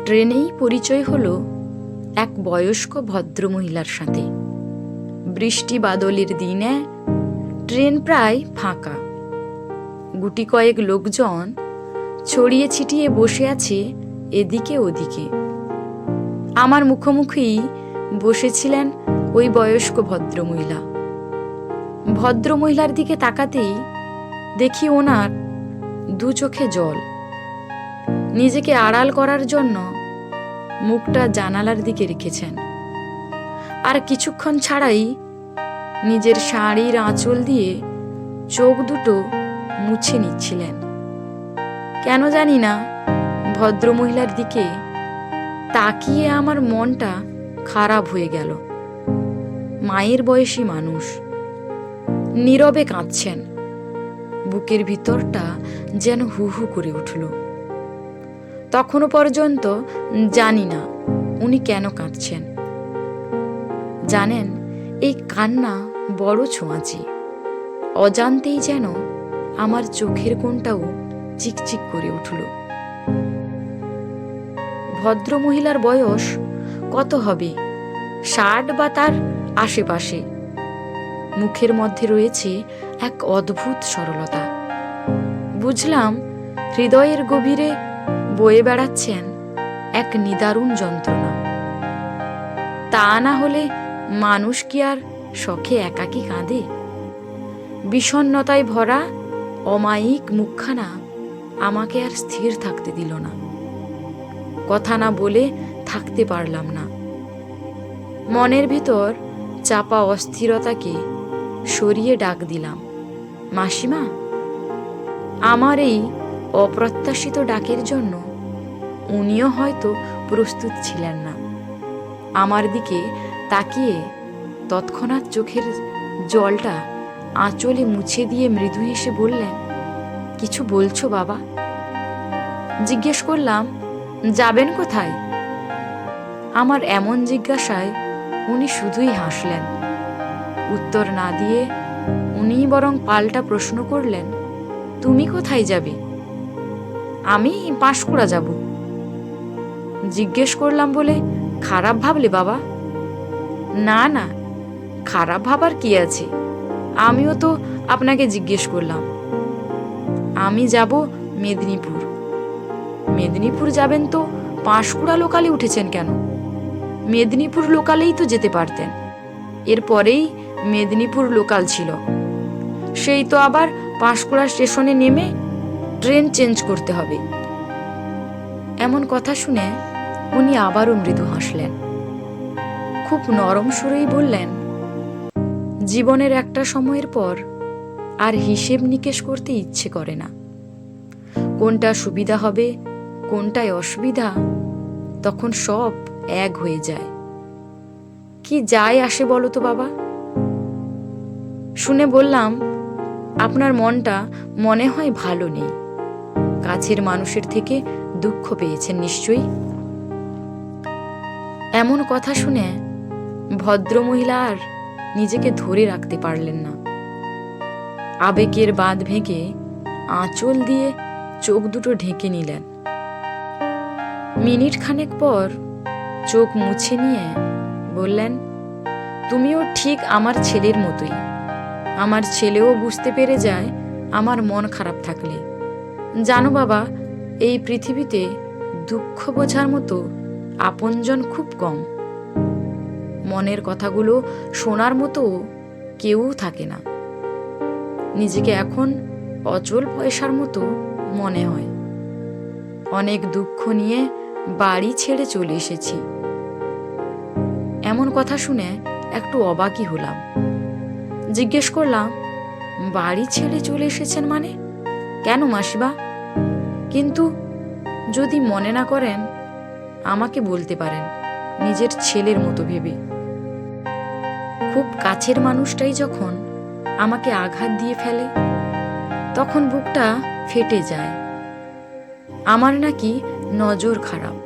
ট্রেনেই পরিচয় হলো এক বয়স্ক ভদ্রমহিলার সাথে। বৃষ্টি বাদলের দিনে ট্রেন প্রায় ফাঁকা। গুটি কয়েক লোকজন ছড়িয়ে ছিটিয়ে বসে আছে এদিকে ওদিকে। আমার মুখোমুখি বসেছিলেন ওই বয়স্ক ভদ্রমহিলা। ভদ্রমহিলার দিকে তাকাতেই দেখি ওনার দু চোখে জল। নিজেকে আড়াল করার জন্য মুখটা জানালার দিকে রেখেছেন, আর কিছুক্ষণ ছাড়াই নিজের শাড়ির আঁচল দিয়ে চোখ দুটো মুছে নিচ্ছিলেন। কেন জানি না, ভদ্রমহিলার দিকে তাকিয়ে আমার মনটা খারাপ হয়ে গেল। মায়ের বয়সী মানুষ, নীরবে কাঁদছেন। বুকের ভিতরটা যেন হু হু করে উঠল। তখনও পর্যন্ত জানি না উনি কেন কাঁদছেন। জানেন, এই কান্না বড় ছোঁয়াচে। অজান্তেই যেন আমার চোখের কোণটাও চিকচিক করে উঠল। ভদ্রমহিলার বয়স কত হবে, 60 বা তার আশেপাশে। মুখের মধ্যে রয়েছে এক অদ্ভুত সরলতা। বুঝলাম হৃদয়ের গভীরে বয়ে বেড়াচ্ছেন এক নিদারুণ যন্ত্রণা। তা না হলে মানুষ কি আর শখে একাকী কাঁদে? বিষণ্ণতায় ভরা অমায়িক মুখখানা আমাকে আর স্থির থাকতে দিল না। কথা না বলে থাকতে পারলাম না। মনের ভিতর চাপা অস্থিরতাকে সরিয়ে ডাক দিলাম, মাসিমা। আমার এই অপ্রত্যাশিত ডাকের জন্য উনিও হয়তো প্রস্তুত ছিলেন না। আমার দিকে তাকিয়ে তৎক্ষণাৎ চোখের জলটা আঁচলে মুছে দিয়ে মৃদু হেসে বললেন, কিছু বলছো বাবা? জিজ্ঞেস করলাম, যাবেন কোথায়? আমার এমন জিজ্ঞাসায় উনি শুধুই হাসলেন। উত্তর না দিয়ে উনি বরং পাল্টা প্রশ্ন করলেন, তুমি কোথায় যাবে? আমি পাঁশকুড়া যাব। জিজ্ঞেস করলাম বলে খারাপ ভাবলে বাবা? না না, খারাপ ভাবার কি আছে, আমিও তো আপনাকে জিজ্ঞেস করলাম। আমি যাব মেদিনীপুর। মেদিনীপুর যাবেন তো পাঁশকুড়া লোকালে উঠেছেন কেন? মেদিনীপুর লোকালেই তো যেতে পারতেন। এরপরেই মেদিনীপুর লোকাল ছিল, সেই তো আবার পাঁশকুড়া স্টেশনে নেমে ট্রেন চেঞ্জ করতে হবে। এমন কথা শুনে উনি আবারও মৃদু হাসলেন। খুব নরম সুরেই বললেন, জীবনের একটা সময়ের পর আর হিসেব নিকেশ করতে ইচ্ছে করে না। কোনটা সুবিধা হবে, কোনটায় অসুবিধা, তখন সব এক হয়ে যায়। কি যায় আসে বলো তো বাবা? শুনে বললাম, আপনার মনটা মনে হয় ভালো নেই। কাছের মানুষের থেকে দুঃখ পেয়েছেন নিশ্চয়ই। এমন কথা শুনে ভদ্রমহিলা আর নিজেকে ধরে রাখতে পারলেন না। আবেগের বাঁধ ভেঙে আঁচল দিয়ে চোখ দুটো ঢেকে নিলেন। মিনিট খানেক পর চোখ মুছে নিয়ে বললেন, তুমিও ঠিক আমার ছেলের মতোই। আমার ছেলেও বুঝতে পেরে যায় আমার মন খারাপ থাকলে। জানো বাবা, এই পৃথিবীতে দুঃখ বোঝার মতো আপনজন খুব কম। মনের কথাগুলো শোনার মতো কেউ থাকে না। নিজেকে এখন অচল পয়সার মতো মনে হয়। অনেক দুঃখ নিয়ে বাড়ি ছেড়ে চলে এসেছি। এমন কথা শুনে একটু অবাকই হলাম। জিজ্ঞেস করলাম, বাড়ি ছেড়ে চলে এসেছেন মানে? কেন মাসিবা? কিন্তু যদি মনে না করেন আমাকে বলতে পারেন, নিজের ছেলের মতো ভেবে। খুব কাছের মানুষটাই যখন আমাকে আঘাত দিয়ে ফেলে তখন বুকটা ফেটে যায়। আমার নাকি নজর খারাপ,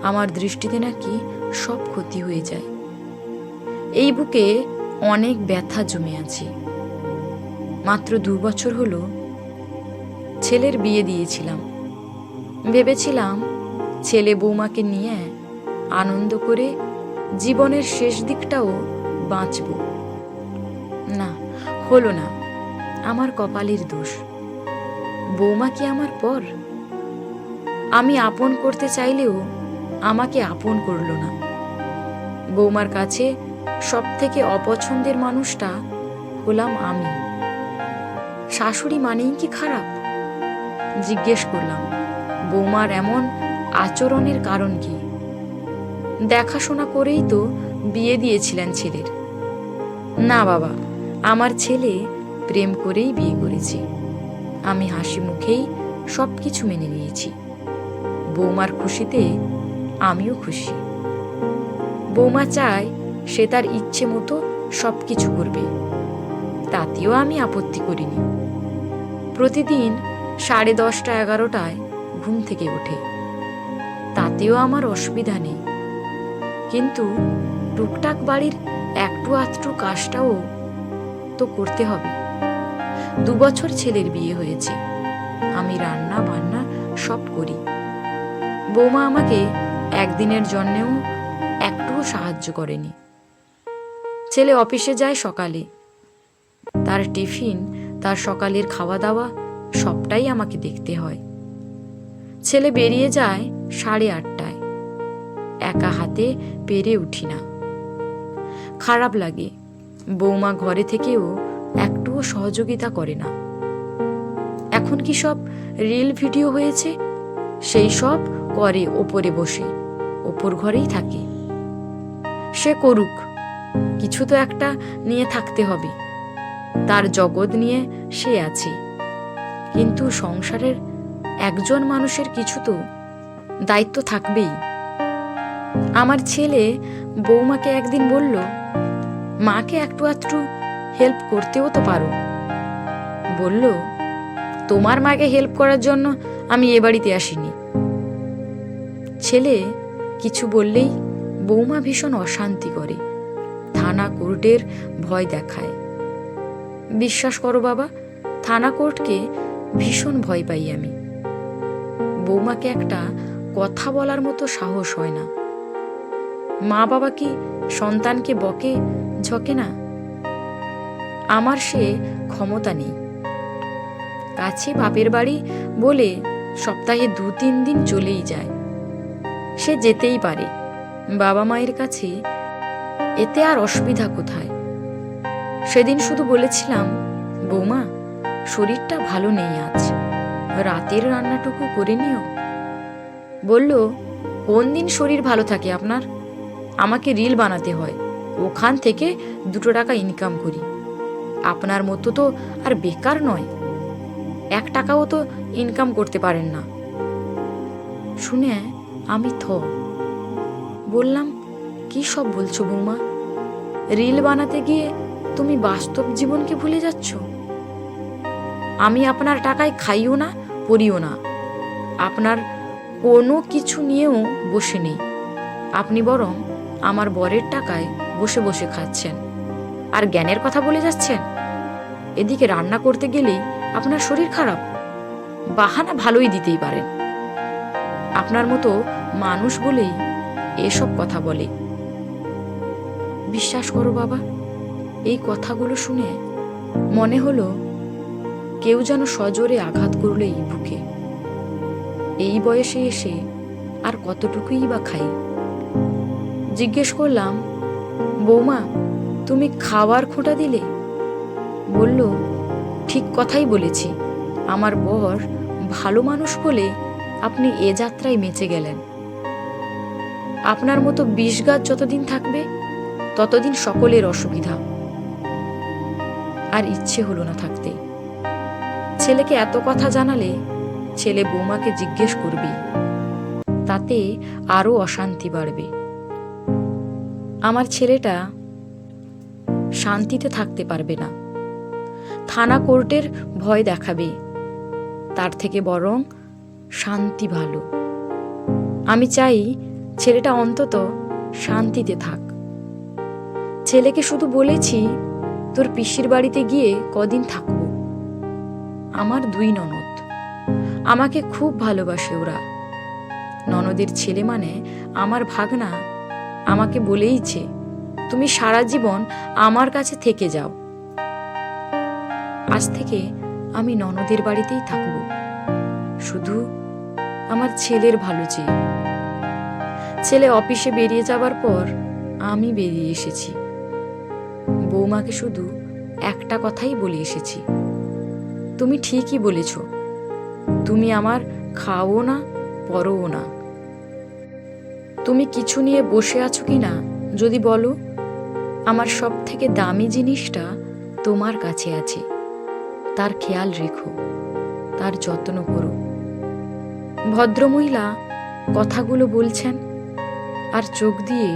আমার দৃষ্টিতে নাকি সব ক্ষতি হয়ে যায়। এই বুকে অনেক ব্যথা জমে আছে। মাত্র 2 বছর হলো ছেলের বিয়ে দিয়েছিলাম। ভেবেছিলাম ছেলে বৌমাকে নিয়ে আনন্দ করে জীবনের শেষ দিকটাও বাঁচব। না, হলো না। আমার কপালের দোষ। বৌমা কি আমার পর? আমি আপন করতে চাইলেও আমাকে আপন করলো না। বৌমার কাছে সব থেকে অপছন্দের মানুষটা হলাম আমি। শাশুড়ি মানেই কি খারাপ? জিজ্ঞেস করলাম, বৌমার এমন আচরণের কারণ কি? দেখাশোনা করেই তো বিয়ে দিয়েছিলেন ছেলের। না বাবা, আমার ছেলে প্রেম করেই বিয়ে করেছে। আমি হাসি মুখেই সব কিছু মেনে নিয়েছি। বৌমার খুশিতে আমিও খুশি। বৌমা চায় সে তার ইচ্ছে মতো সব কিছু করবে, তাতেও আমি আপত্তি করিনি। প্রতিদিন 10:30 11টায় ঘুম থেকে ওঠে, তাতেও আমার অসুবিধা নেই। কিন্তু টুকটাক বাড়ির একটু আধটু কাজটাও তো করতে হবে। 2 বছর ছেলের বিয়ে হয়েছে, আমি রান্না বান্না সব করি। বৌমা আমাকে একদিনের জন্যেও একটুও সাহায্য করেনি। ছেলে অফিসে যায় সকালে, তার টিফিন, তার সকালের খাওয়া দাওয়া সবটাই আমাকে দেখতে হয়। ছেলে বেরিয়ে যায় 8:30টায়, একা হাতে পেরে উঠি না। খারাপ লাগে, বৌমা ঘরে থেকেও একটুও সহযোগিতা করে না। এখন কি সব রিল ভিডিও হয়েছে, সেই সব করে ওপরে বসে, ওপর ঘরেই থাকে। সে করুক, কিছু তো একটা নিয়ে থাকতে হবে। তার জগৎ নিয়ে সে আছে, কিন্তু সংসারের একজন মানুষের কিছু তো দায়িত্ব থাকবেই। আমার ছেলে বৌমাকে একদিন বলল, মাকে একটু আধটু হেল্প করতেও তো পারো। বলল, তোমার মাকে হেল্প করার জন্য আমি এ বাড়িতে আসিনি। ছেলে কিছু বললেই বৌমা ভীষণ অশান্তি করে, থানা কোর্টের ভয় দেখায়। বিশ্বাস করো বাবা, থানা কোর্টকে ভীষণ ভয় পাই আমি। বৌমাকে একটা কথা বলার মতো সাহস হয় না। মা বাবা কি সন্তানকে বকে ঝকে না? আমার সে ক্ষমতা নেই। কাছে বাপের বাড়ি বলে সপ্তাহে 2-3 দিন চলেই যায়। সে যেতেই পারে, বাবা মায়ের কাছে, এতে আর অসুবিধা কোথায়? সেদিন শুধু বলেছিলাম, বৌমা শরীরটা ভালো নেই আজ, রাতের রান্নাটুকু করে নিও। বলল, কোন দিন শরীর ভালো থাকে আপনার? আমাকে রিল বানাতে হয়, ওখান থেকে 2 টাকা ইনকাম করি। আপনার মতো তো আর বেকার নয়, 1 টাকাও তো ইনকাম করতে পারেন না। শুনে আমি বললাম, কি সব বলছো বৌমা? রিল বানাতে গিয়ে তুমি বাস্তব জীবনকে ভুলে যাচ্ছ। আমি আপনার টাকায় খাইও না, পরিও না, আপনার কোনো কিছু নিয়েও বসে নেই। আপনি বরং আমার বরের টাকায় বসে বসে খাচ্ছেন আর জ্ঞানের কথা বলে যাচ্ছেন। এদিকে রান্না করতে গেলেই আপনার শরীর খারাপ, বাহানা ভালোই দিতেই পারেন। আপনার মতো মানুষ বলেই এসব কথা বলে। বিশ্বাস করো বাবা, এই কথাগুলো শুনে মনে হলো কেউ যেন সজোরে আঘাত করলেই বুকে। এই বয়সে এসে আর কতটুকুই বা খাই। জিজ্ঞেস করলাম, বৌমা তুমি খাওয়ার খোঁটা দিলে? বলল, ঠিক কথাই বলেছি, আমার বর ভালো মানুষ বলে আপনি এ যাত্রায় বেঁচে গেলেন। আপনার মতো বিষগাছ যতদিন থাকবে ততদিন সকলের অসুবিধা। আর ইচ্ছে হলো না থাকতে। ছেলেকে এত কথা জানালে ছেলে বৌমাকে জিজ্ঞেস করবে, তাতে আরো অশান্তি বাড়বে। আমার ছেলেটা শান্তিতে থাকতে পারবে না, থানা কোর্টের ভয় দেখাবে। তার থেকে বরং শান্তি ভালো। আমি চাই ছেলেটা অন্তত শান্তিতে থাক। ছেলেকে শুধু বলেছি, তোর পিসির বাড়িতে গিয়ে কদিন থাকবো। আমার 2 ননদ, আমাকে খুব ভালোবাসে ওরা। ননদের ছেলে মানে আমার ভাগনা আমাকে বলেইছে, তুমি সারা জীবন আমার কাছে থেকে যাও। আজ থেকে আমি ননদের বাড়িতেই থাকব, শুধু আমার ছেলের ভালো চেয়ে। ছেলে অফিসে বেরিয়ে যাবার পর আমি বেরিয়ে এসেছি। বৌমাকে শুধু একটা কথাই বলে এসেছি, তুমি ঠিকই বলেছ, তুমি আমার খাও না পরও না। তুমি কিছু নিয়ে বসে আছো কি না যদি বলো, আমার সব থেকে দামি জিনিসটা তোমার কাছে আছে, তার খেয়াল রেখো, তার যত্ন করো। ভদ্রমহিলা কথাগুলো বলছেন আর চোখ দিয়ে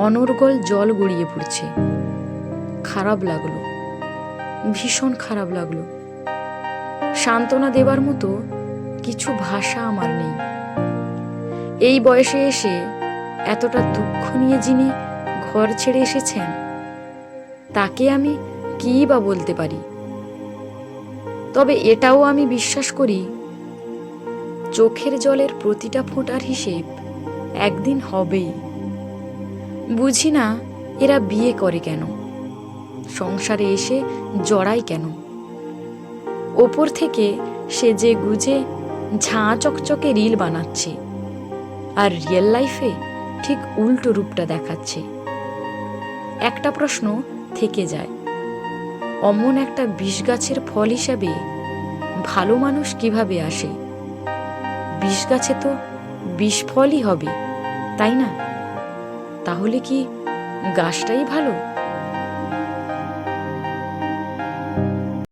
অনর্গল জল গড়িয়ে পড়ছে। খারাপ লাগলো, ভীষণ খারাপ লাগলো। সান্ত্বনা দেবার মতো কিছু ভাষা আমার নেই। এই বয়সে এসে এতটা দুঃখ নিয়ে যিনি ঘর ছেড়ে এসেছেন, তাকে আমি কী বা বলতে পারি। তবে এটাও আমি বিশ্বাস করি, চোখের জলের প্রতিটা ফোঁটার হিসেব একদিন হবেই। বুঝি না এরা বিয়ে করে কেন, সংসারে এসে জড়ায় কেন। ওপর থেকে সেজে গুজে ঝাঁ চকচকে রিল বানাচ্ছে, আর রিয়েল লাইফে ঠিক উল্টো রূপটা দেখাচ্ছে। একটা প্রশ্ন থেকে যায়, অমন একটা বিষ গাছের ফল হিসাবে ভালো মানুষ কিভাবে আসে? বিষ গাছে তো বিষ ফলই হবে, তাই না? তাহলে কি গাছটাই ভালো?